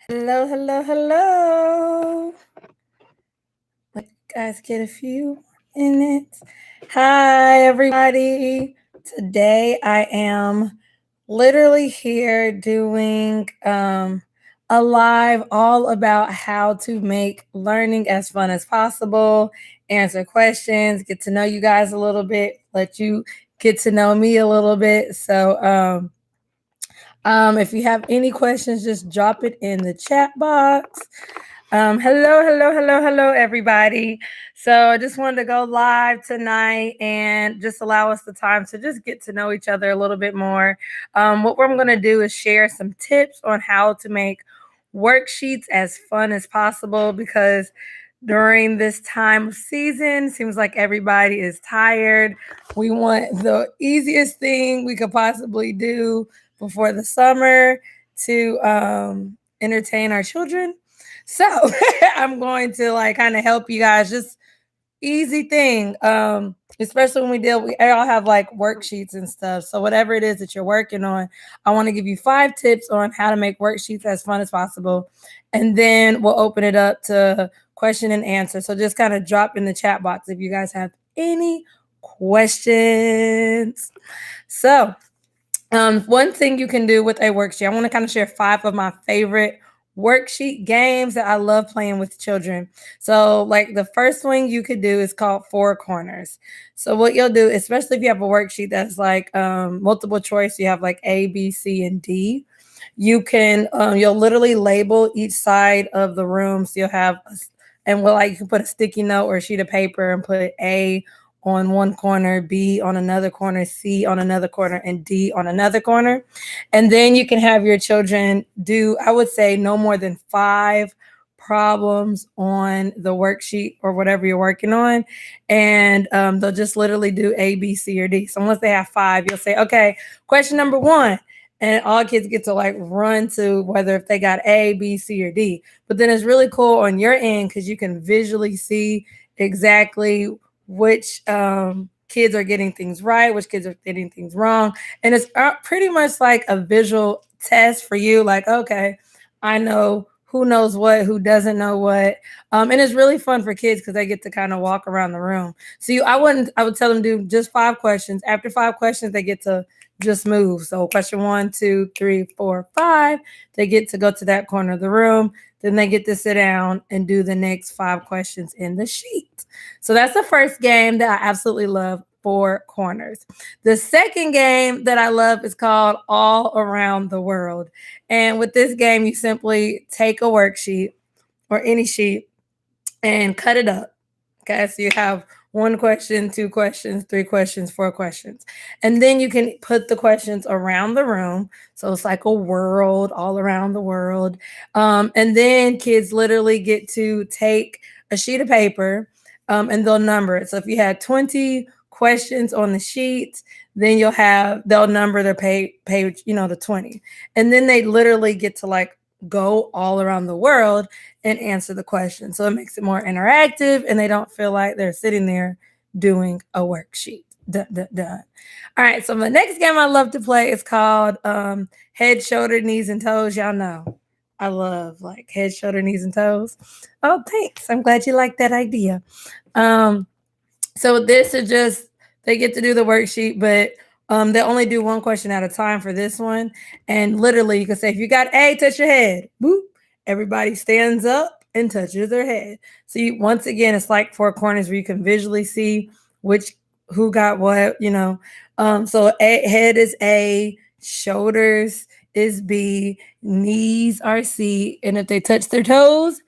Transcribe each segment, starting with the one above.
Hello, hello, hello. Let you guys get a few minutes. Hi, everybody. Today I am literally here doing a live all about how to make learning as fun as possible, answer questions, get to know you guys a little bit, let you get to know me a little bit. If you have any questions, just drop it in the chat box. Hello, hello, hello, hello, everybody. So I just wanted to go live tonight and just allow us the time to just get to know each other a little bit more. What we're going to do is share some tips on how to make worksheets as fun as possible because during this time of season, seems like everybody is tired. We want the easiest thing we could possibly do before the summer to entertain our children. So I'm going to like kind of help you guys. Just easy thing. Especially when we all have like worksheets and stuff. So whatever it is that you're working on, I want to give you 5 tips on how to make worksheets as fun as possible. And then we'll open it up to question and answer. So just kind of drop in the chat box if you guys have any questions. So one thing you can do with a worksheet, I want to kind of share 5 of my favorite worksheet games that I love playing with children. So, like the first one you could do is called Four Corners. So, what you'll do, especially if you have a worksheet that's like multiple choice, you have like A, B, C, and D. You'll literally label each side of the room. So you'll have, you can put a sticky note or a sheet of paper and put A on one corner, B on another corner, C on another corner, and D on another corner. And then you can have your children do, I would say, no more than 5 problems on the worksheet or whatever you're working on. And they'll just literally do A, B, C, or D. So once they have 5, you'll say, okay, question number 1. And all kids get to like run to whether if they got A, B, C, or D. But then it's really cool on your end because you can visually see exactly which kids are getting things right, which kids are getting things wrong. And it's pretty much like a visual test for you. Like, okay, I know who knows what, who doesn't know what. And it's really fun for kids because they get to kind of walk around the room. So I would tell them do just 5 questions. After 5 questions, they get to just move. So question 1, 2, 3, 4, 5, they get to go to that corner of the room. Then they get to sit down and do the next 5 questions in the sheet. So that's the first game that I absolutely love, Four Corners. The second game that I love is called All Around the World. And with this game, you simply take a worksheet or any sheet and cut it up. Okay, so you have 1 question, 2 questions, 3 questions, 4 questions. And then you can put the questions around the room. So it's like a world all around the world. And then kids literally get to take a sheet of paper and they'll number it. So if you had 20 questions on the sheet, then they'll number their page, to 20. And then they literally get to like go all around the world and answer the question. So it makes it more interactive and they don't feel like they're sitting there doing a worksheet. Dun, dun, dun. All right. So the next game I love to play is called Head, Shoulder, Knees, and Toes. Y'all know I love like head, shoulder, knees, and toes. Oh, thanks. I'm glad you like that idea. So this is just, they get to do the worksheet, but they only do 1 question at a time for this one. And literally, you can say, if you got A, touch your head. Boop. Everybody stands up and touches their head. So once again, it's like 4 corners where you can visually see who got what. So head is A, shoulders is B, knees are C, and if they touch their toes,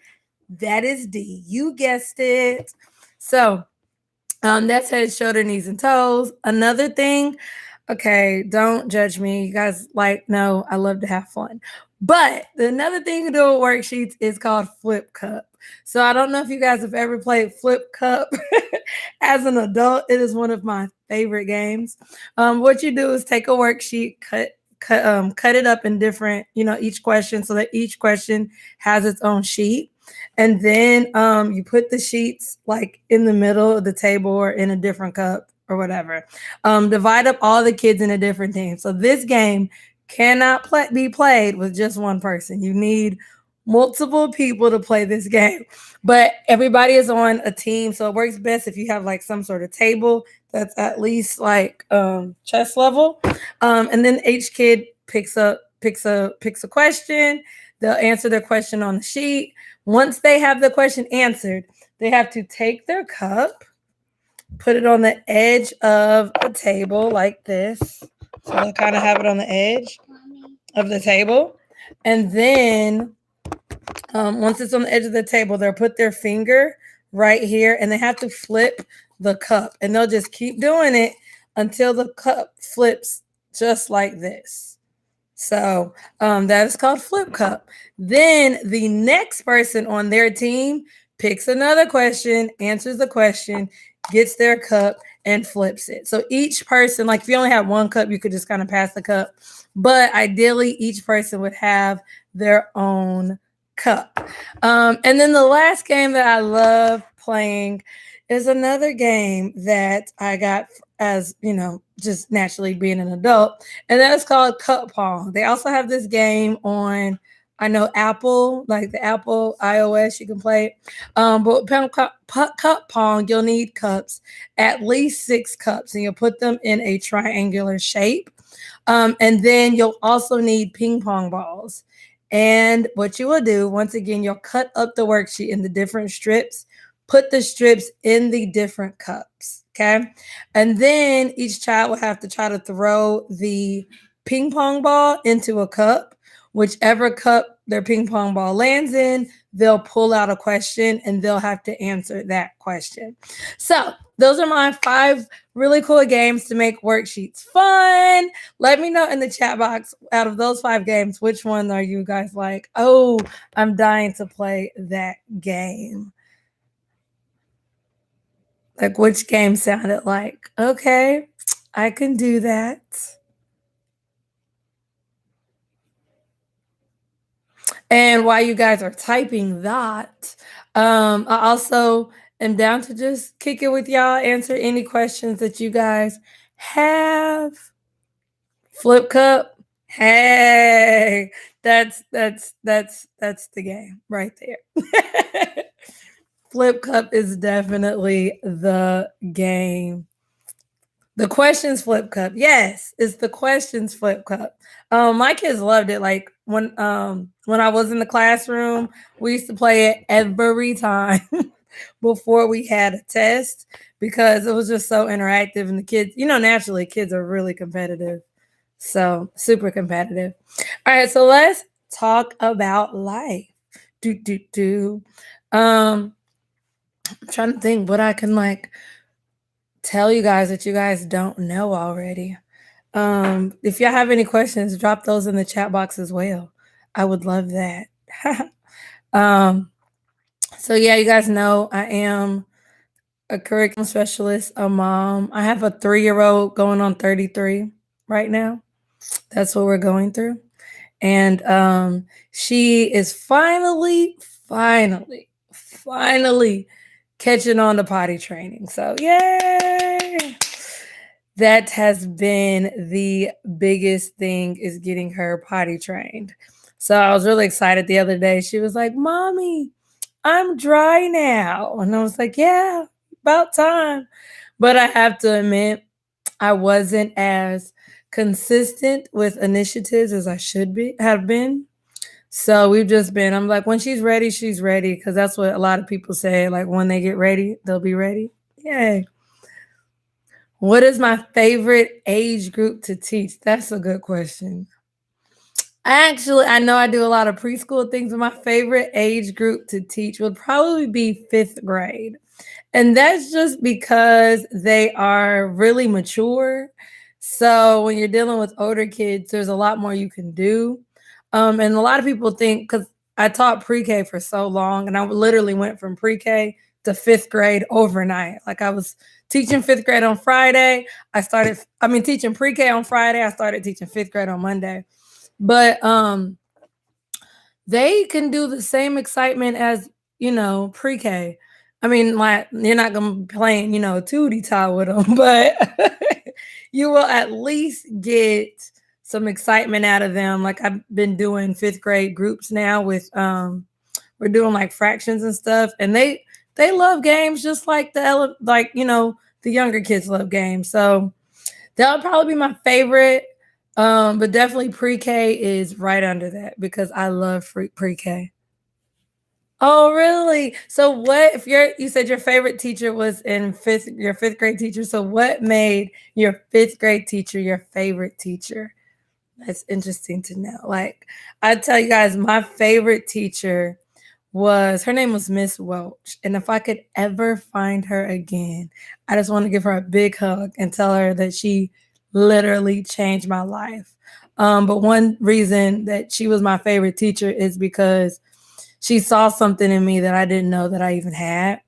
that is D. You guessed it. So that's head, shoulder, knees, and toes. Another thing, okay, don't judge me. You guys no, I love to have fun. But another thing to do with worksheets is called Flip Cup. So I don't know if you guys have ever played Flip Cup as an adult. It is one of my favorite games. What you do is take a worksheet, cut it up in different, each question so that each question has its own sheet. And then you put the sheets like in the middle of the table or in a different cup or whatever. Divide up all the kids into different teams. So this game cannot be played with just one person. You need multiple people to play this game, but everybody is on a team, so it works best if you have like some sort of table that's at least like chest level, and then each kid picks a question. They'll answer their question on the sheet. Once they have the question answered, they have to take their cup, put it on the edge of the table like this. So they'll kind of have it on the edge of the table. And then once it's on the edge of the table, they'll put their finger right here and they have to flip the cup. And they'll just keep doing it until the cup flips just like this. So that is called flip cup. Then the next person on their team picks another question, answers the question, gets their cup, and flips it. So each person, like if you only have one cup, you could just kind of pass the cup. But ideally, each person would have their own cup. And then the last game that I love playing is another game that I got as, just naturally being an adult, and that is called Cup Pong. They also have this game on, I know Apple, like the Apple iOS, you can play it. But Cup Pong, you'll need cups, at least 6 cups, and you'll put them in a triangular shape. And then you'll also need ping pong balls. And what you will do, once again, you'll cut up the worksheet into different strips, put the strips in the different cups. Okay. And then each child will have to try to throw the ping pong ball into a cup. Whichever cup their ping pong ball lands in, they'll pull out a question and they'll have to answer that question. So those are my 5 really cool games to make worksheets fun. Let me know in the chat box, out of those 5 games, which one are you guys like? Oh, I'm dying to play that game. Like, which game sounded like, okay, I can do that. And while you guys are typing that, I also am down to just kick it with y'all, answer any questions that you guys have. Flip cup. Hey, that's the game right there. Flip cup is definitely the game. The questions flip cup. Yes, it's the questions flip cup. My kids loved it. Like when I was in the classroom, we used to play it every time before we had a test because it was just so interactive. And the kids, naturally kids are really competitive. So super competitive. All right, so let's talk about life. I'm trying to think what I can tell you guys that you guys don't know already. If y'all have any questions, drop those in the chat box as well. I would love that. So yeah, you guys know I am a curriculum specialist, a mom. I have a 3-year-old going on 33 right now. That's what we're going through. And she is finally catching on to potty training. So yay! That has been the biggest thing, is getting her potty trained. So I was really excited the other day. She was like, "Mommy, I'm dry now." And I was like, "Yeah, about time." But I have to admit, I wasn't as consistent with initiatives as I have been. So we've just been, I'm like, when she's ready, because that's what a lot of people say. Like, when they get ready, they'll be ready. Yay. What is my favorite age group to teach? That's a good question. I know I do a lot of preschool things, but my favorite age group to teach would probably be 5th grade. And that's just because they are really mature. So when you're dealing with older kids, there's a lot more you can do. And a lot of people think, because I taught pre-K for so long, and I literally went from pre-K to 5th grade overnight. Like, I was teaching 5th grade on Friday. Teaching pre-K on Friday. I started teaching 5th grade on Monday. But they can do the same excitement as, pre-K. I mean, you're not going to be playing, tootie tie with them, but you will at least get some excitement out of them. Like I've been doing fifth grade groups now with we're doing like fractions and stuff, and they love games just like like the younger kids love games. So that would probably be my favorite. But definitely pre-K is right under that because I love pre-K. Oh, really? So what if you said your favorite teacher was in your fifth grade teacher. So what made your fifth grade teacher your favorite teacher? That's interesting to know. Like I tell you guys, my favorite teacher was her name was Miss Welch. And if I could ever find her again, I just want to give her a big hug and tell her that she literally changed my life. But one reason that she was my favorite teacher is because she saw something in me that I didn't know that I even had.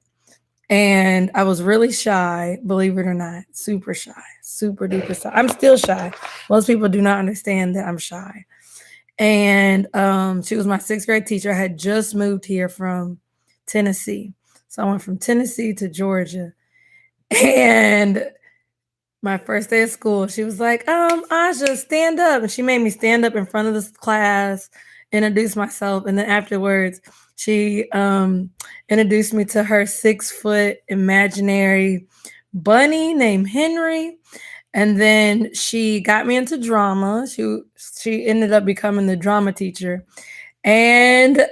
And I was really shy, believe it or not, super shy, super duper shy. I'm still shy. Most people do not understand that I'm shy. And she was my sixth grade teacher. I had just moved here from Tennessee. So I went from Tennessee to Georgia. And my first day of school, she was like, Aja, stand up. And she made me stand up in front of this class, introduce myself. And then afterwards, she introduced me to her 6-foot imaginary bunny named Henry. And then she got me into drama. She ended up becoming the drama teacher. And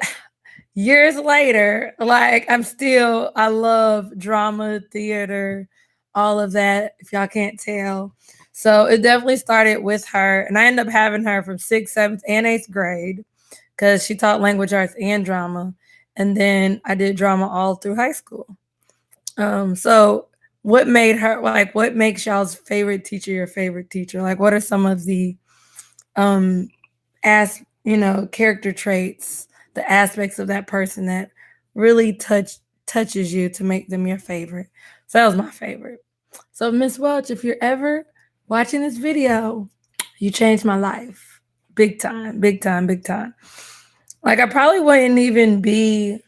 years later, like I love drama, theater, all of that, if y'all can't tell. So it definitely started with her. And I ended up having her from sixth, seventh, and eighth grade because she taught language arts and drama. And then I did drama all through high school. So what made her like what makes y'all's favorite teacher your favorite teacher? Like what are some of the um character traits, the aspects of that person that really touches you to make them your favorite? So that was my favorite. So Miss Welch, if you're ever watching this video, you changed my life. Big time, big time, big time. Like I probably wouldn't even be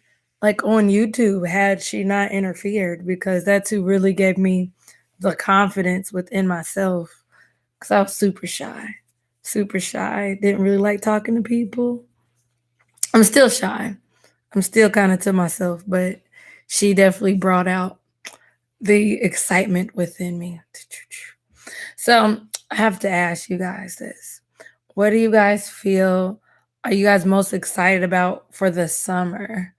like on YouTube had she not interfered because that's who really gave me the confidence within myself. Cause I was super shy. Super shy. Didn't really like talking to people. I'm still shy. I'm still kind of to myself, but she definitely brought out the excitement within me. So I have to ask you guys this. What do you guys feel are you guys most excited about for the summer?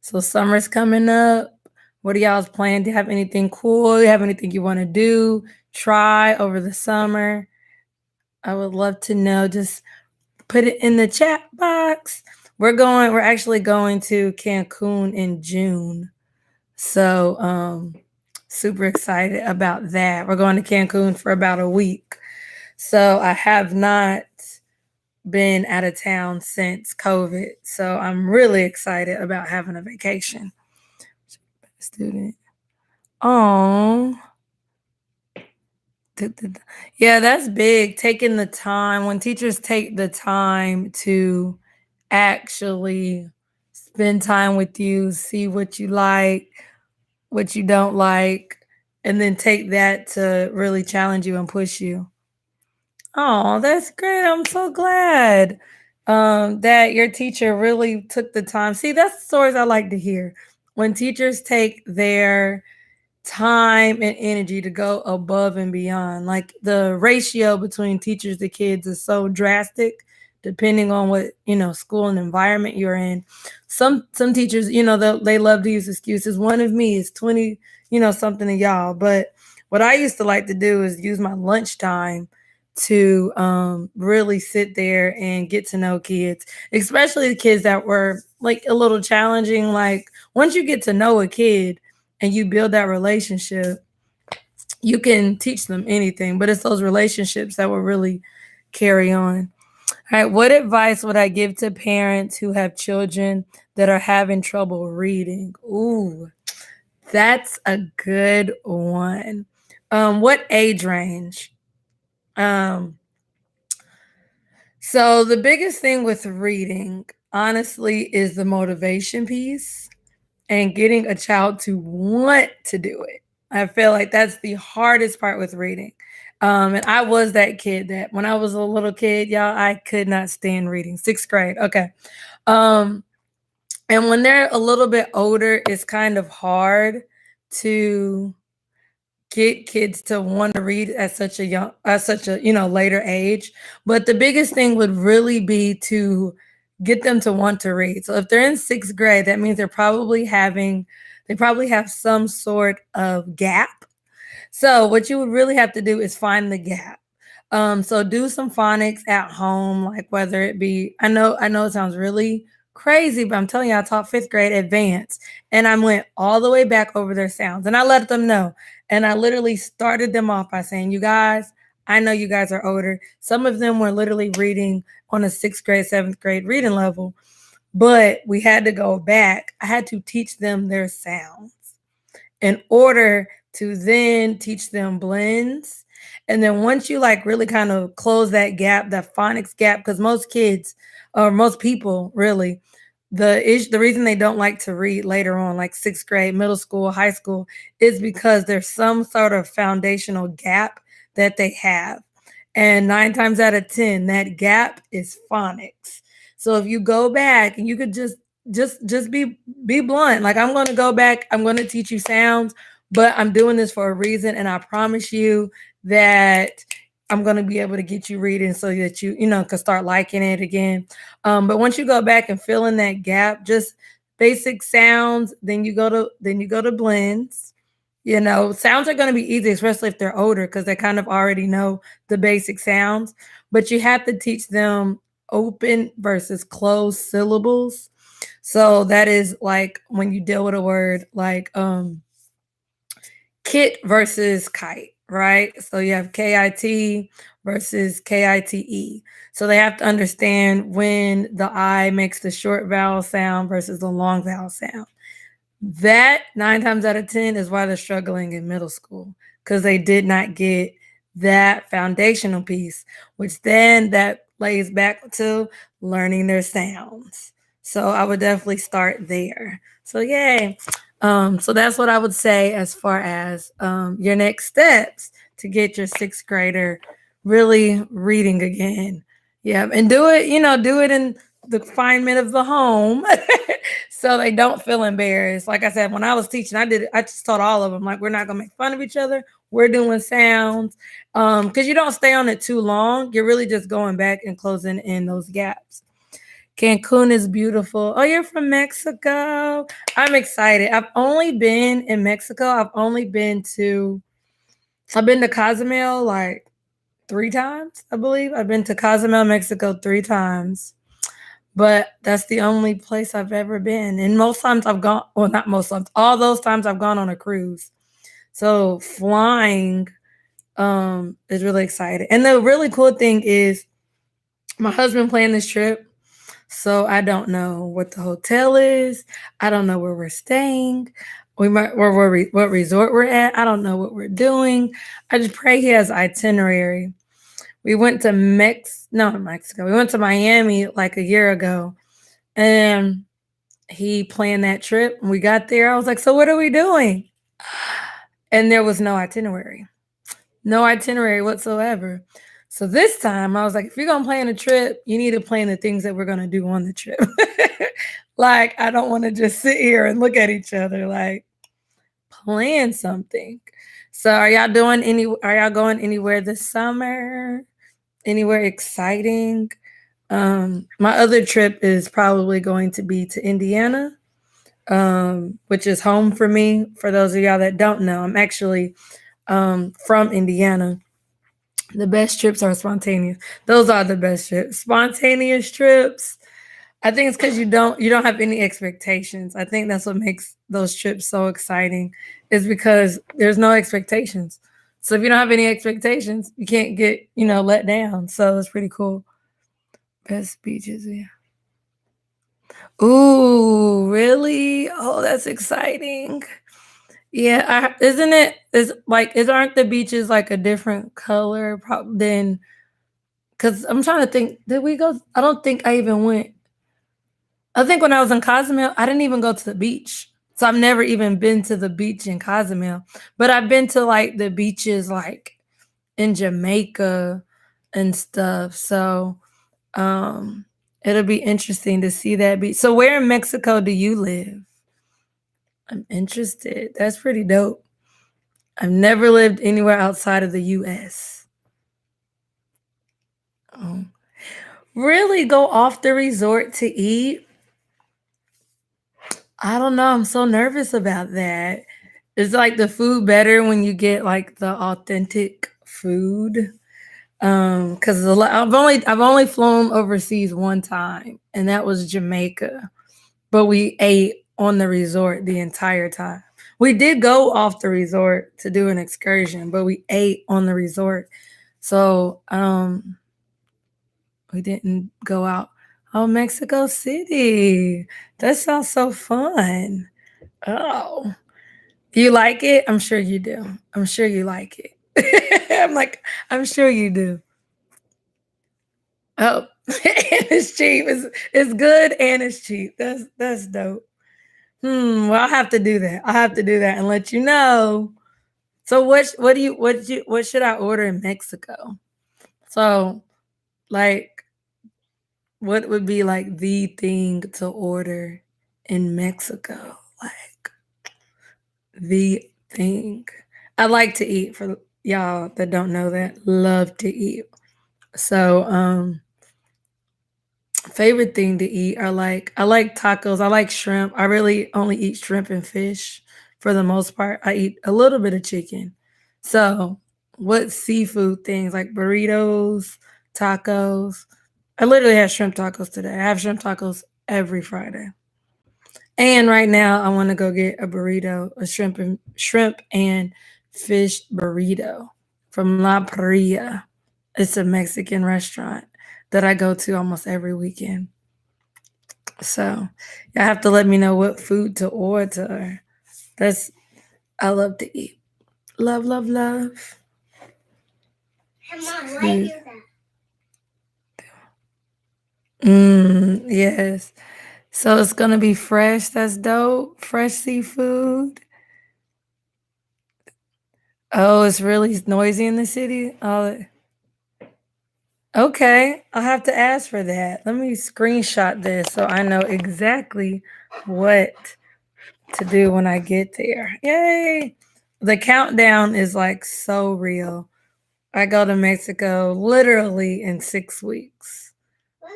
So summer's coming up. What are y'all's plans? Do you have anything cool? Do you have anything you want to do, try over the summer? I would love to know. Just put it in the chat box. We're actually going to Cancun in June. So super excited about that. We're going to Cancun for about a week. So I have not been out of town since COVID. So I'm really excited about having a vacation. Student. Oh. Yeah, that's big. Taking the time when teachers take the time to actually spend time with you, see what you like, what you don't like, and then take that to really challenge you and push you. Oh, that's great. I'm so glad that your teacher really took the time. See, that's the stories I like to hear. When teachers take their time and energy to go above and beyond. Like the ratio between teachers to kids is so drastic depending on what, school and environment you're in. Some teachers, they love to use excuses. One of me is 20, something of y'all. But what I used to like to do is use my lunchtime to really sit there and get to know kids, especially the kids that were like a little challenging. Like once you get to know a kid, and you build that relationship, you can teach them anything, but it's those relationships that will really carry on. All right, what advice would I give to parents who have children that are having trouble reading? Ooh, that's a good one. What age range? Um, so the biggest thing with reading, honestly, is the motivation piece and getting a child to want to do it. I feel like that's the hardest part with reading. And I was that kid that when I was a little kid, y'all, I could not stand reading. Sixth grade. Okay. Um, and when they're a little bit older, it's kind of hard to get kids to want to read at such a later age. But the biggest thing would really be to get them to want to read. So if they're in sixth grade, that means they probably have some sort of gap. So what you would really have to do is find the gap. So do some phonics at home, like whether it be, I know it sounds really crazy, but I'm telling you, I taught fifth grade advanced, and I went all the way back over their sounds, and I let them know, and I literally started them off by saying, "You guys, I know you guys are older. Some of them were literally reading on a sixth grade, seventh grade reading level, but we had to go back. I had to teach them their sounds in order to then teach them blends. And then once you like really kind of close that gap, that phonics gap, because most kids or most people really, the reason they don't like to read later on, like sixth grade, middle school, high school, is because there's some sort of foundational gap that they have. And 9 times out of 10, that gap is phonics. So if you go back and you could just be blunt. Like, I'm going to go back, I'm going to teach you sounds, but I'm doing this for a reason, and I promise you that I'm going to be able to get you reading so that can start liking it again. But once you go back and fill in that gap, just basic sounds, then you go to blends. Sounds are going to be easy, especially if they're older, because they kind of already know the basic sounds. But you have to teach them open versus closed syllables. So that is like when you deal with a word like kit versus kite, right? So you have KIT versus KITE. So they have to understand when the I makes the short vowel sound versus the long vowel sound. That 9 times out of 10 is why they're struggling in middle school, because they did not get that foundational piece, which then that lays back to learning their sounds. So I would definitely start there. So yay. So that's what I would say as far as your next steps to get your sixth grader really reading again. Yeah, and do it in the confinement of the home so they don't feel embarrassed. Like I said, when I was teaching, I just taught all of them, like, we're not gonna make fun of each other. We're doing sounds. Because you don't stay on it too long. You're really just going back and closing in those gaps. Cancun is beautiful. Oh, you're from Mexico. I'm excited. I've only been in Mexico. I've been to Cozumel like 3 times, I believe. I've been to Cozumel, Mexico 3 times. But that's the only place I've ever been. And most times I've gone, well, not most times, all those times I've gone on a cruise. So flying is really exciting. And the really cool thing is my husband planned this trip. So I don't know what the hotel is. I don't know where we're staying. What resort we're at. I don't know what we're doing. I just pray he has itinerary. We went to Mexico. We went to Miami like a year ago, and he planned that trip. And we got there. I was like, "So what are we doing?" And there was no itinerary whatsoever. So this time I was like, if you're gonna plan a trip, you need to plan the things that we're gonna do on the trip. Like, I don't want to just sit here and look at each other. Like, plan something. So are y'all going anywhere this summer? Anywhere exciting? My other trip is probably going to be to Indiana, which is home for me. For those of y'all that don't know, I'm actually from Indiana. The best trips are spontaneous. Those are the best trips. Spontaneous trips. I think it's because you don't have any expectations. I think that's what makes those trips so exciting, is because there's no expectations. So if you don't have any expectations, you can't get let down. So it's pretty cool. Best beaches, yeah. Ooh, really? Oh, that's exciting. Yeah, isn't it? Aren't the beaches like a different color than? Because I'm trying to think. Did we go? I don't think I even went. I think when I was in Cozumel, I didn't even go to the beach. So I've never even been to the beach in Cozumel, but I've been to like the beaches, like in Jamaica and stuff. So um it'll be interesting to see that beach. So where in Mexico do you live? I'm interested. That's pretty dope. I've never lived anywhere outside of the US. Oh. Really go off the resort to eat? I don't know. I'm so nervous about that. Is like the food better when you get like the authentic food? Because I've only flown overseas one time, and that was Jamaica. But we ate on the resort the entire time. We did go off the resort to do an excursion, but we ate on the resort. So we didn't go out. Oh, Mexico City. That sounds so fun. Oh. Do you like it? I'm sure you do. I'm sure you like it. I'm like, I'm sure you do. Oh, and it's cheap. It's good and it's cheap. That's dope. Well, I'll have to do that. I'll have to do that and let you know. So what should I order in Mexico? So like what would be like the thing to order in Mexico? Like the thing. I like to eat for y'all that don't know that. Love to eat. So favorite thing to eat are like I like tacos. I like shrimp. I really only eat shrimp and fish for the most part. I eat a little bit of chicken. So, what seafood things like burritos, tacos? I literally had shrimp tacos today. I have shrimp tacos every Friday. And right now I want to go get a burrito, a shrimp and fish burrito from La Paria. It's a Mexican restaurant that I go to almost every weekend. So y'all have to let me know what food to order. That's I love to eat. Love, love, love. Come on, why do that? Yes. So it's gonna be fresh. That's dope. Fresh seafood. Oh, it's really noisy in the city. Oh, okay. I'll have to ask for that. Let me screenshot this so I know exactly what to do when I get there. Yay! The countdown is like so real. I go to Mexico literally in 6 weeks.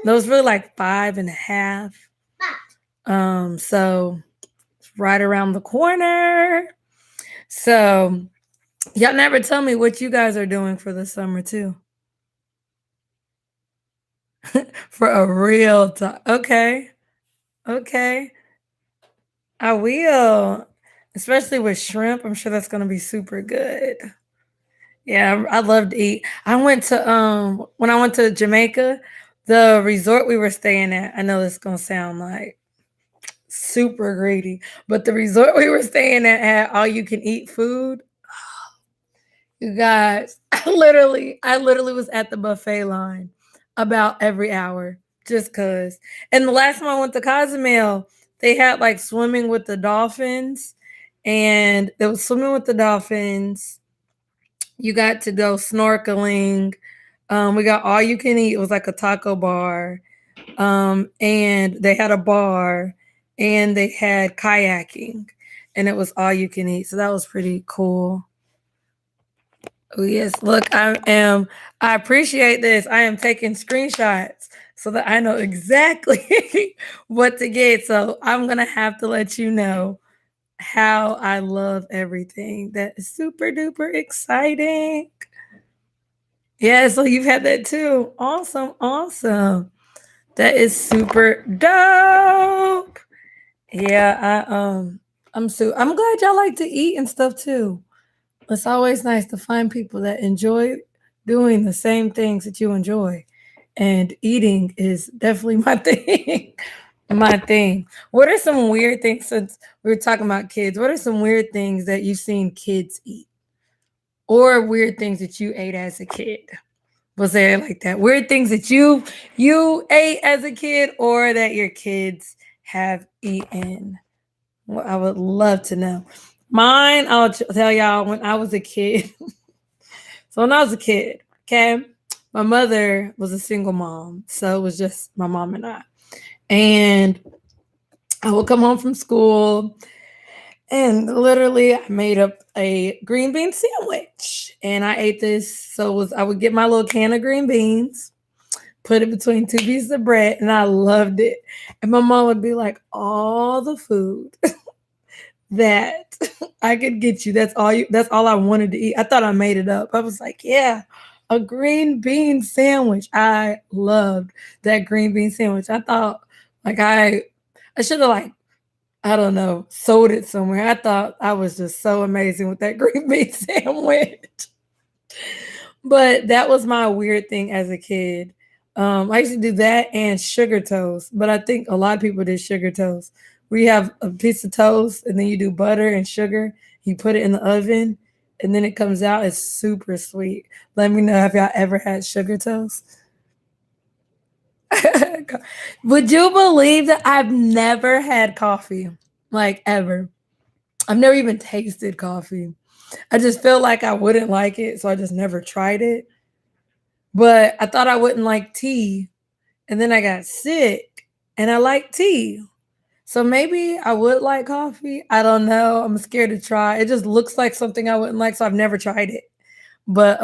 Those were like 5.5. So it's right around the corner. So y'all never tell me what you guys are doing for the summer too. For a real time. Okay. Okay. I will. Especially with shrimp. I'm sure that's gonna be super good. Yeah, I love to eat. I went to when I went to Jamaica, the resort we were staying at. I know this is gonna sound like super greedy, but the resort we were staying at had all you can eat food. You guys, I literally was at the buffet line about every hour just cause. And the last time I went to Cozumel, they had like swimming with the dolphins, and it was swimming with the dolphins. You got to go snorkeling. We got all you can eat. It was like a taco bar. And they had a bar and they had kayaking, and it was all you can eat. So that was pretty cool. Oh yes, look, I appreciate this. I am taking screenshots so that I know exactly what to get. So I'm gonna have to let you know how I love everything. That is super duper exciting. Yeah, so you've had that too. Awesome, awesome. That is super dope. Yeah, I'm glad y'all like to eat and stuff too. It's always nice to find people that enjoy doing the same things that you enjoy. And eating is definitely my thing. My thing. What are some weird things, since we were talking about kids? What are some weird things that you've seen kids eat? Or weird things that you ate as a kid? Was there like that? Weird things that you ate as a kid or that your kids have eaten? Well, I would love to know. Mine, tell y'all when I was a kid. So when I was a kid, okay, my mother was a single mom. So it was just my mom and I. And I would come home from school and literally I made up a green bean sandwich. And I ate this. So it was I would get my little can of green beans, put it between two pieces of bread, and I loved it. And my mom would be like, all the food that I could get you. That's all I wanted to eat. I thought I made it up. I was like, yeah, a green bean sandwich. I loved that green bean sandwich. I thought like I should have like, I don't know, sold it somewhere. I thought I was just so amazing with that green bean sandwich. But that was my weird thing as a kid. I used to do that and sugar toast, but I think a lot of people did sugar toast. We have a piece of toast and then you do butter and sugar. You put it in the oven and then it comes out. It's super sweet. Let me know if y'all ever had sugar toast. Would you believe that I've never had coffee? Like ever. I've never even tasted coffee. I just feel like I wouldn't like it, so I just never tried it. But I thought I wouldn't like tea, and then I got sick, and I like tea. So maybe I would like coffee. I don't know. I'm scared to try. It just looks like something I wouldn't like, so I've never tried it. But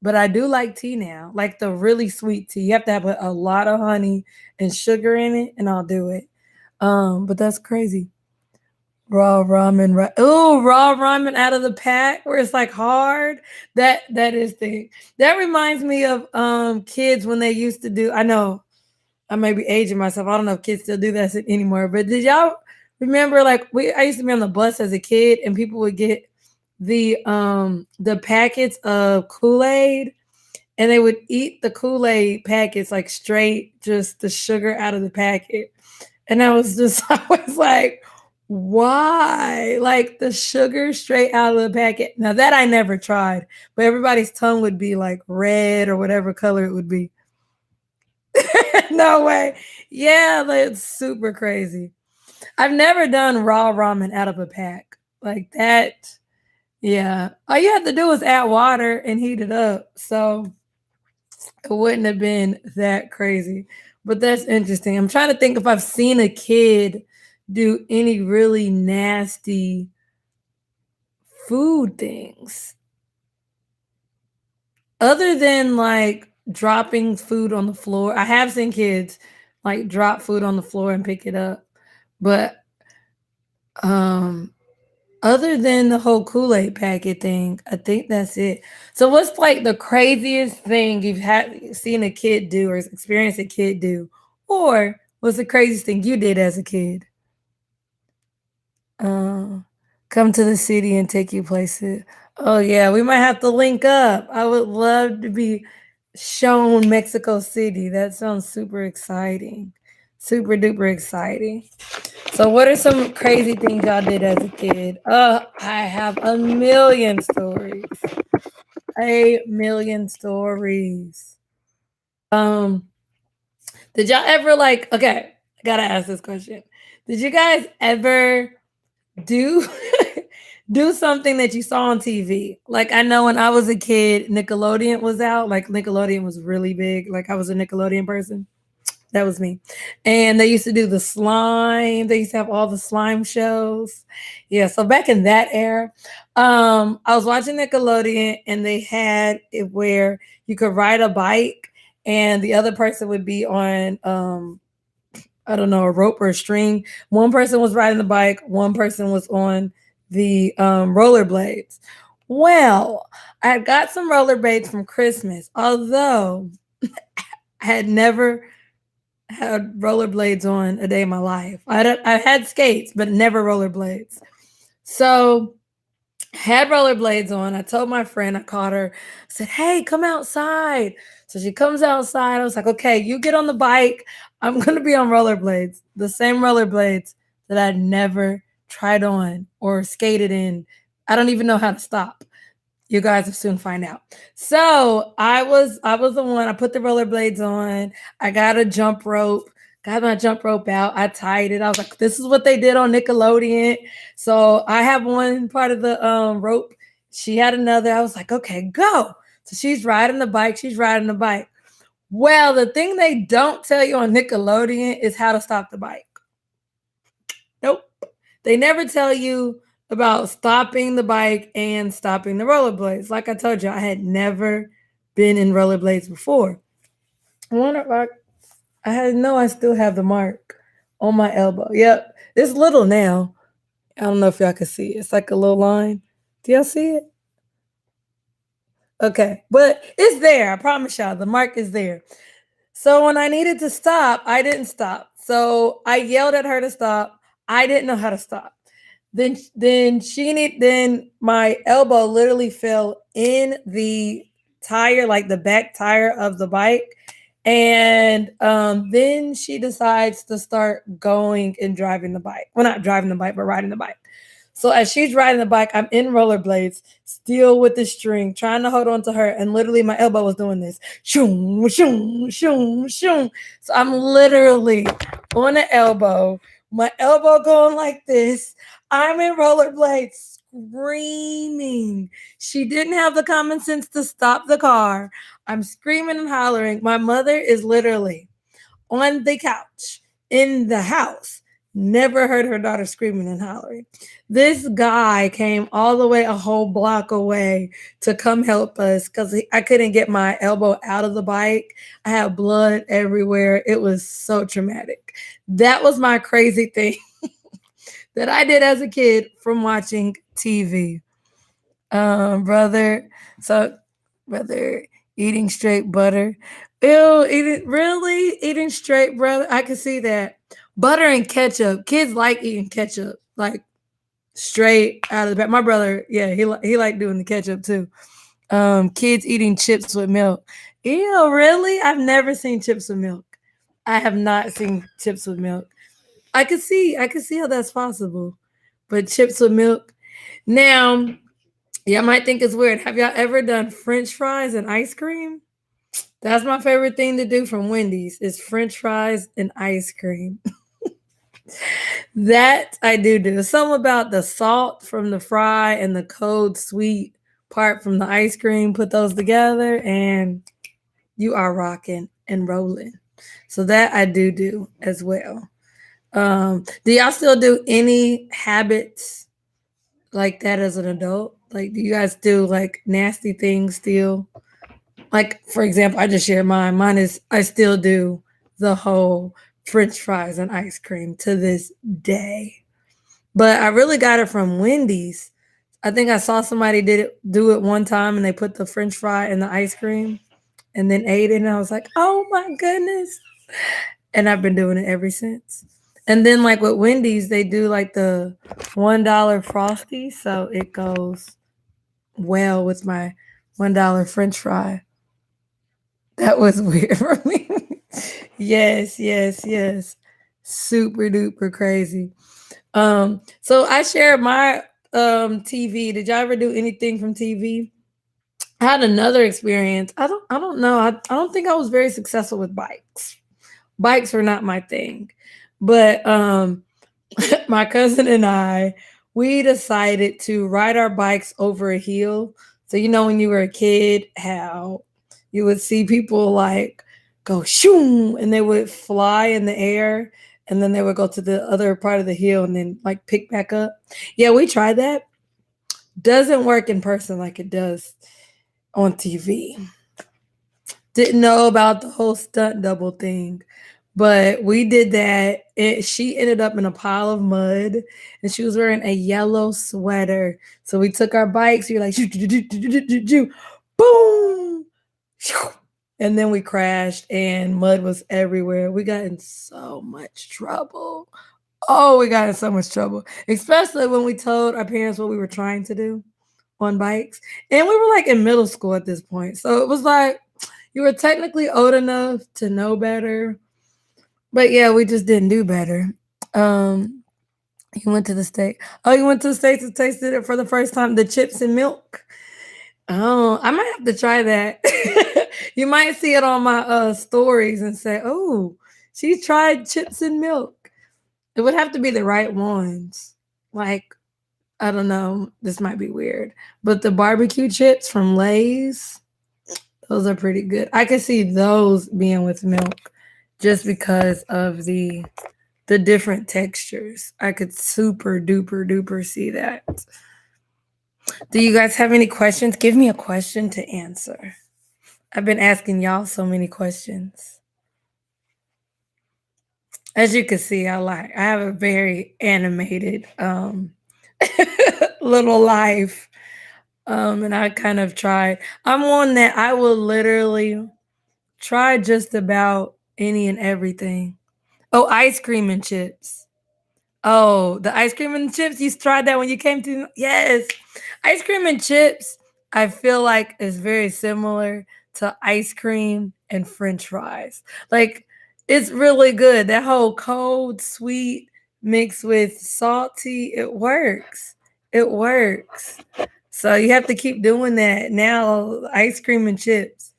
but I do like tea now, like the really sweet tea. You have to have a lot of honey and sugar in it, and I'll do it. But that's crazy. Raw ramen, raw ramen out of the pack where it's like hard. That is the that reminds me of kids when they used to do. I know I may be aging myself. I don't know if kids still do that anymore. But did y'all remember like I used to be on the bus as a kid and people would get the packets of Kool-Aid and they would eat the Kool-Aid packets like straight, just the sugar out of the packet. And I was just I was like, why? Like the sugar straight out of the packet. Now that I never tried, but everybody's tongue would be like red or whatever color it would be. No way. Yeah, that's super crazy. I've never done raw ramen out of a pack like that. Yeah. All you have to do is add water and heat it up. So it wouldn't have been that crazy. But that's interesting. I'm trying to think if I've seen a kid do any really nasty food things other than like dropping food on the floor. I have seen kids like drop food on the floor and pick it up. But um other than the whole Kool-Aid packet thing, I think that's it. So what's like the craziest thing you've had seen a kid do or experienced a kid do? Or what's the craziest thing you did as a kid? Uh, come to the city and take you places. Oh yeah, we might have to link up. I would love to be shown Mexico City. That sounds super exciting. Super duper exciting. So what are some crazy things y'all did as a kid? I have a million stories. A million stories. Um, did y'all ever like okay, I gotta ask this question. Did you guys ever do do something that you saw on TV? Like I know when I was a kid, Nickelodeon was out. Like Nickelodeon was really big. Like I was a Nickelodeon person. That was me. And they used to do the slime. They used to have all the slime shows. Yeah, so back in that era, I was watching Nickelodeon and they had it where you could ride a bike and the other person would be on I don't know, a rope or a string. One person was riding the bike, one person was on the rollerblades. Well, I got some rollerblades from Christmas, although I had never had rollerblades on a day in my life. I had skates, but never rollerblades. So had rollerblades on. I told my friend, I called her, I said, hey, come outside. So she comes outside. I was like, okay, you get on the bike. I'm going to be on rollerblades, the same rollerblades that I'd never tried on or skated in. I don't even know how to stop. You guys will soon find out. So I was the one. I put the rollerblades on. I got a jump rope. Got my jump rope out. I tied it. I was like, this is what they did on Nickelodeon. So I have one part of the rope. She had another. I was like, okay, go. So she's riding the bike. She's riding the bike. Well, the thing they don't tell you on Nickelodeon is how to stop the bike. Nope. They never tell you about stopping the bike and stopping the rollerblades. Like I told you, I had never been in rollerblades before. I wonder if I still have the mark on my elbow. Yep. It's little now. I don't know if y'all can see it. It's like a little line. Do y'all see it? Okay. But it's there. I promise y'all. The mark is there. So when I needed to stop, I didn't stop. So I yelled at her to stop. I didn't know how to stop. Then my elbow literally fell in the tire, like the back tire of the bike. And then she decides to start going and driving the bike. Well, not driving the bike, but riding the bike. So as she's riding the bike, I'm in rollerblades, still with the string, trying to hold on to her. And literally my elbow was doing this. Shoom, shoom, shoom, shoom. So I'm literally on the elbow, my elbow going like this. I'm in rollerblades screaming. She didn't have the common sense to stop the car. I'm screaming and hollering. My mother is literally on the couch in the house. Never heard her daughter screaming and hollering. This guy came all the way a whole block away to come help us because I couldn't get my elbow out of the bike. I had blood everywhere. It was so traumatic. That was my crazy thing that I did as a kid from watching TV. Brother, so brother eating straight butter. Ew, eating straight, brother. I can see that. Butter and ketchup. Kids like eating ketchup, like straight out of the back. My brother, yeah, he liked doing the ketchup too. Kids eating chips with milk. Ew, really? I've never seen chips with milk. I have not seen chips with milk. I can see how that's possible. But chips with milk. Now, y'all might think it's weird. Have y'all ever done French fries and ice cream? That's my favorite thing to do from Wendy's is French fries and ice cream. That I do. Something about the salt from the fry and the cold sweet part from the ice cream. Put those together and you are rocking and rolling. So that I do as well. Do y'all still do any habits like that as an adult? Like, do you guys do like nasty things still? Like, for example, I just shared mine. Mine is I still do the whole French fries and ice cream to this day. But I really got it from Wendy's. I think I saw somebody do it one time and they put the French fry in the ice cream and then ate it. And I was like, oh my goodness. And I've been doing it ever since. And then like with Wendy's, they do like the $1 frosty. So it goes well with my $1 French fry. That was weird for me. Yes. Super duper crazy. So I shared my TV. Did y'all ever do anything from TV? I had another experience. I don't know. I don't think I was very successful with bikes. Bikes were not my thing. But my cousin and I, we decided to ride our bikes over a hill. So you know when you were a kid, how you would see people like go shoom and they would fly in the air and then they would go to the other part of the hill and then like pick back up. Yeah, we tried that. Doesn't work in person like it does on TV. Didn't know about the whole stunt double thing. But we did that. She ended up in a pile of mud and she was wearing a yellow sweater. So we took our bikes. You're like, boom. And then we crashed and mud was everywhere. We got in so much trouble. Oh, we got in so much trouble, especially when we told our parents what we were trying to do on bikes. And we were like in middle school at this point. So it was like, you were technically old enough to know better. But yeah, we just didn't do better. Um, you went to the state. Oh, you went to the States and tasted it for the first time, the chips and milk. Oh, I might have to try that. You might see it on my stories and say, "Oh, she tried chips and milk." It would have to be the right ones. Like I don't know. This might be weird, but the barbecue chips from Lay's, those are pretty good. I could see those being with milk just because of the different textures. I could super duper duper see that. Do you guys have any questions? Give me a question to answer. I've been asking y'all so many questions. As you can see, I have a very animated little life. And I kind of tried. I'm one that I will literally try just about any and everything. Oh, ice cream and chips. Oh, the ice cream and chips. You tried that when you came to yes. Ice cream and chips, I feel like is very similar to ice cream and french fries. Like it's really good. That whole cold, sweet mixed with salty, it works. It works. So you have to keep doing that. Now ice cream and chips.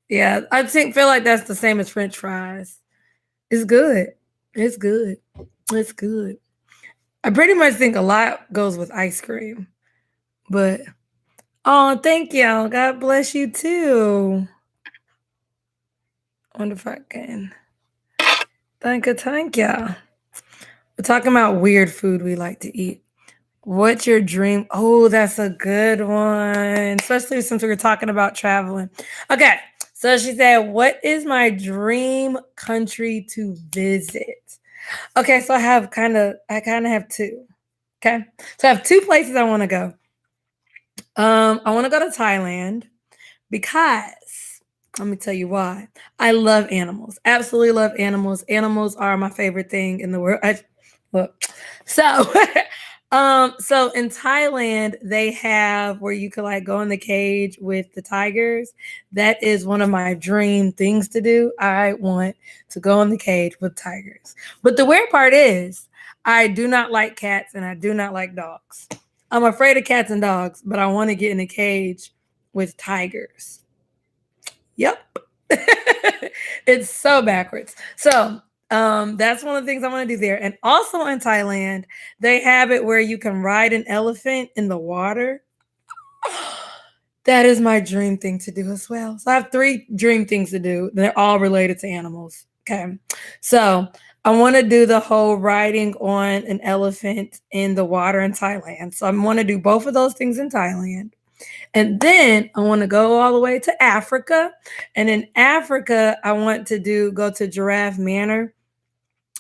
Yeah, I think feel like that's the same as french fries. It's good. It's good. It's good. I pretty much think a lot goes with ice cream. But oh, thank y'all. God bless you too. I wonder if I can. Thank you, thank y'all. We're talking about weird food we like to eat. What's your dream? Oh, that's a good one. Especially since we were talking about traveling. Okay. So she said, what is my dream country to visit? Okay, so I kind of have two. Okay. So I have two places I want to go. I want to go to Thailand because let me tell you why. I love animals. Absolutely love animals. Animals are my favorite thing in the world. Look. So so in Thailand they have where you could like go in the cage with the tigers. That is one of my dream things to do. I want to go in the cage with tigers. But the weird part is I do not like cats and I do not like dogs. I'm afraid of cats and dogs, but I want to get in a cage with tigers. Yep. It's so backwards. So that's one of the things I want to do there. And also in Thailand, they have it where you can ride an elephant in the water. That is my dream thing to do as well. So I have three dream things to do. They're all related to animals. Okay. So I want to do the whole riding on an elephant in the water in Thailand. So I want to do both of those things in Thailand. And then I want to go all the way to Africa. And in Africa, I want to go to Giraffe Manor.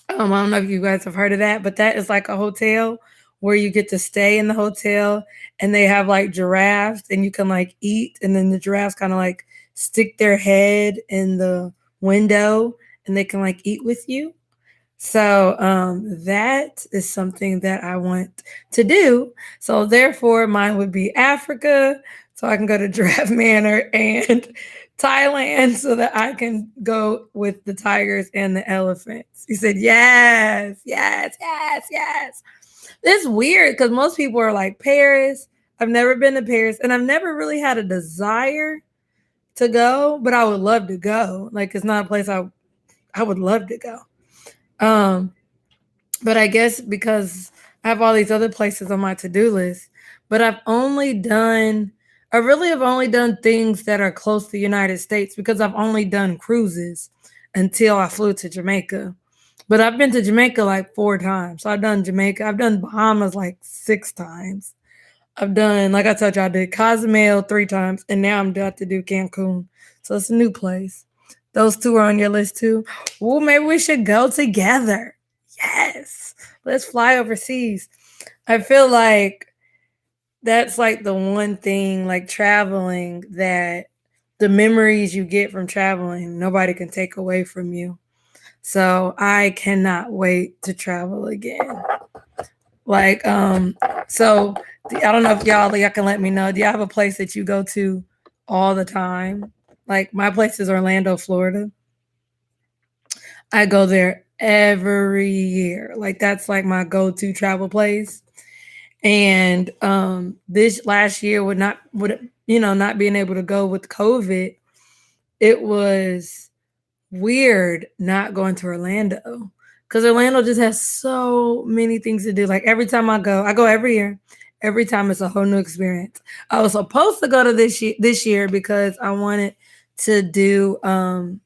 I don't know if you guys have heard of that, but that is like a hotel where you get to stay in the hotel and they have like giraffes and you can like eat and then the giraffes kind of like stick their head in the window and they can like eat with you. So that is something that I want to do. So therefore, mine would be Africa, so I can go to Giraffe Manor and Thailand, so that I can go with the tigers and the elephants. He said, "Yes, yes, yes, yes." It's weird because most people are like Paris. I've never been to Paris, and I've never really had a desire to go, but I would love to go. Like it's not a place I would love to go. Um, but I guess because I have all these other places on my to-do list, but I really have only done things that are close to the United States because I've only done cruises until I flew to Jamaica. But I've been to Jamaica like 4 times. So I've done Jamaica. I've done Bahamas like 6 times. I've done, like I told you, I did Cozumel 3 times, and now I'm about to do Cancun. So it's a new place. Those two are on your list too. Well, maybe we should go together. Yes. Let's fly overseas. I feel like that's like the one thing, like traveling, that the memories you get from traveling, nobody can take away from you. So I cannot wait to travel again. Like, so I don't know if y'all can let me know. Do y'all have a place that you go to all the time? Like my place is Orlando, Florida. I go there every year. Like that's like my go-to travel place. And this last year would not being able to go with COVID, it was weird not going to Orlando because Orlando just has so many things to do. Like every time I go every year. Every time it's a whole new experience. I was supposed to go to this year because I wanted to do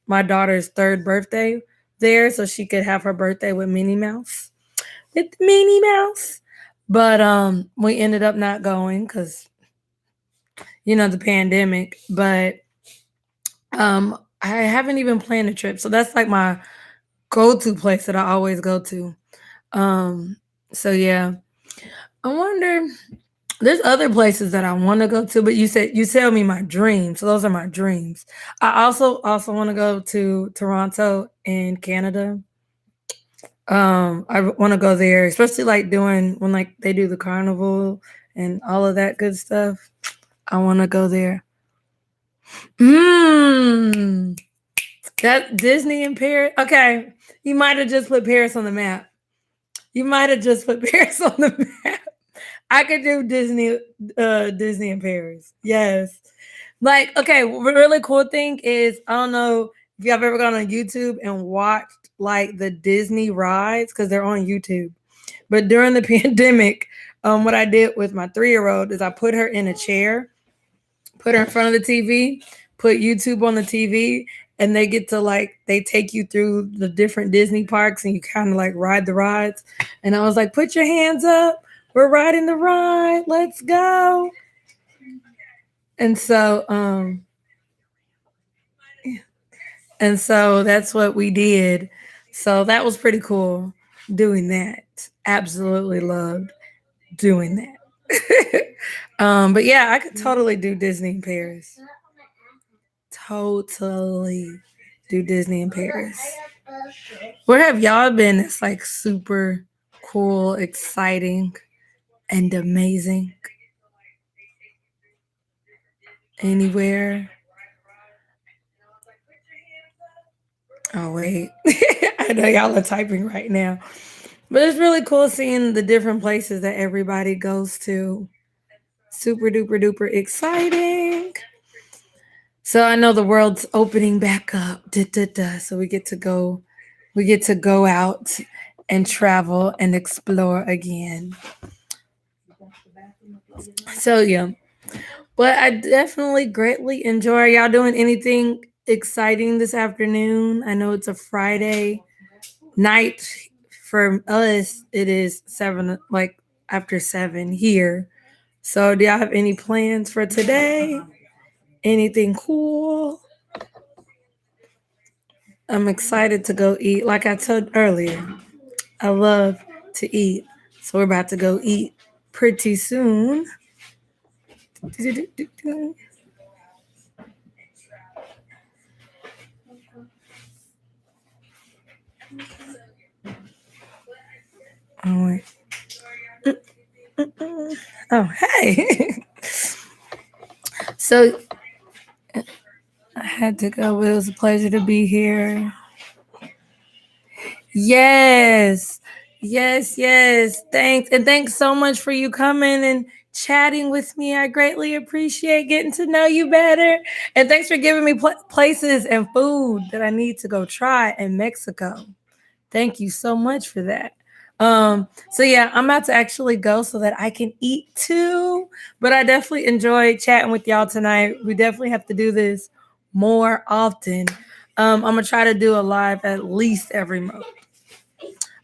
my daughter's third birthday there so she could have her birthday with Minnie Mouse. With Minnie Mouse. But we ended up not going because the pandemic. But I haven't even planned a trip. So that's like my go-to place that I always go to. Um, so yeah. I wonder there's other places that I want to go to, but you tell me my dreams. So those are my dreams. I also want to go to Toronto in Canada. I want to go there, especially like doing when like they do the carnival and all of that good stuff. I want to go there. Mmm. That Disney in Paris. Okay, you might have just put Paris on the map. You might have just put Paris on the map. I could do Disney in Paris. Yes. Like, okay, really cool thing is I don't know if you have ever gone on YouTube and watched like the Disney rides because they're on YouTube. But during the pandemic, what I did with my 3-year-old is I put her in a chair, put her in front of the TV, put YouTube on the TV, and they get to like they take you through the different Disney parks and you kind of like ride the rides. And I was like, put your hands up. We're riding the ride. Let's go. And so that's what we did. So that was pretty cool doing that. Absolutely loved doing that. But yeah, I could totally do Disney in Paris. Totally do Disney in Paris. Where have y'all been? It's like super cool, exciting, and amazing. Anywhere? Oh wait, I know y'all are typing right now, but it's really cool seeing the different places that everybody goes to. Super duper duper exciting. So I know the world's opening back up. Da, da, da. So we get to go out and travel and explore again. So yeah. But I definitely greatly enjoy y'all doing anything exciting this afternoon. I know it's a Friday night for us. It is 7, like after 7 here. So do y'all have any plans for today? Anything cool? I'm excited to go eat. Like I told earlier, I love to eat. So we're about to go eat pretty soon. Oh, wait. Oh, hey. So I had to go. It was a pleasure to be here. Yes. Yes, yes. Thanks. And thanks so much for you coming and chatting with me. I greatly appreciate getting to know you better. And thanks for giving me places and food that I need to go try in Mexico. Thank you so much for that. So yeah, I'm about to actually go so that I can eat too. But I definitely enjoyed chatting with y'all tonight. We definitely have to do this more often. I'm gonna try to do a live at least every month.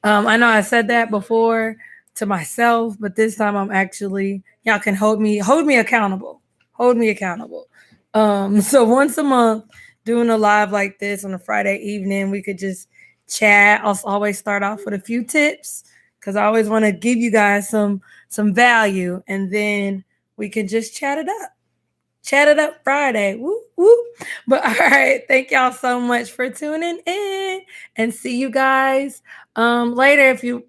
I know I said that before to myself, but this time I'm actually y'all can hold me accountable. Hold me accountable. So once a month, doing a live like this on a Friday evening, we could just chat. I'll always start off with a few tips because I always want to give you guys some value, and then we can just chat it up. Chat it up Friday. Woo, woo. But all right, thank y'all so much for tuning in and see you guys later. If you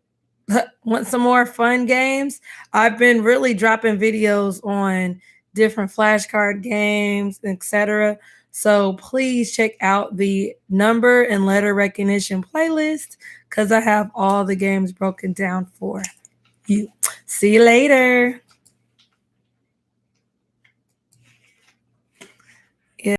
want some more fun games, I've been really dropping videos on different flashcard games, etc. So please check out the number and letter recognition playlist because I have all the games broken down for you. See you later.